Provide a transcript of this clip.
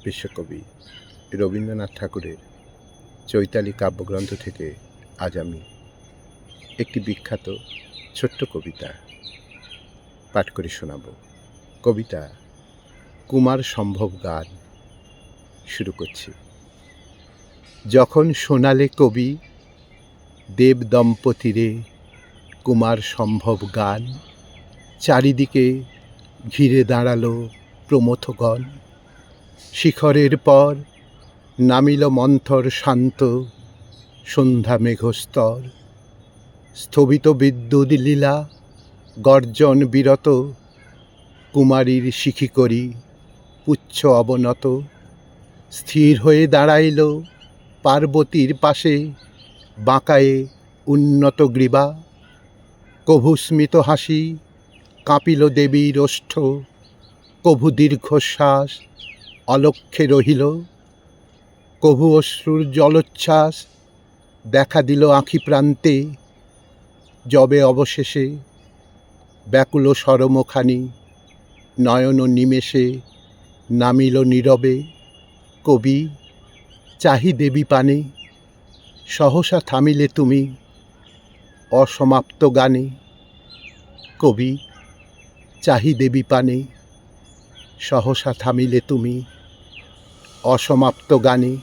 বিশ্বকবি রবীন্দ্রনাথ ঠাকুরের চৈতালি কাব্যগ্রন্থ থেকে আজ আমি একটি বিখ্যাত ছোট্ট কবিতা পাঠ করে শোনাব। কবিতা কুমার সম্ভব গান। শুরু করছি। যখন শোনালে কবি দেব দম্পতিরে কুমার সম্ভব গান, চারিদিকে ঘিরে দাঁড়ালো প্রমথগণ। শিখরের পর নামিল মন্থর শান্ত সন্ধ্যা মেঘস্তর। স্থবিত বিদ্যুৎ লীলা গর্জন বিরত, কুমারীর শিখি করি পুচ্ছ অবনত। স্থির হয়ে দাঁড়াইল পার্বতীর পাশে বাঁকায়ে উন্নত গ্রীবা। কভু স্মিত হাসি কাঁপিল দেবীর ওষ্ঠ, কভু দীর্ঘশ্বাস অলক্ষ্যে রহিল। কভু অশ্রুর জলোচ্ছ্বাস দেখা দিল আঁখি প্রান্তে। যবে অবশেষে ব্যাকুল সরমখানি নয়ন নিমেষে নামিল নীরবে। কবি চাহি দেবী পানে, সহসা থামিলে তুমি অসমাপ্ত গানে। কবি চাহি দেবী পানে, সহসা থামিলে তুমি অসমাপ্ত গানে।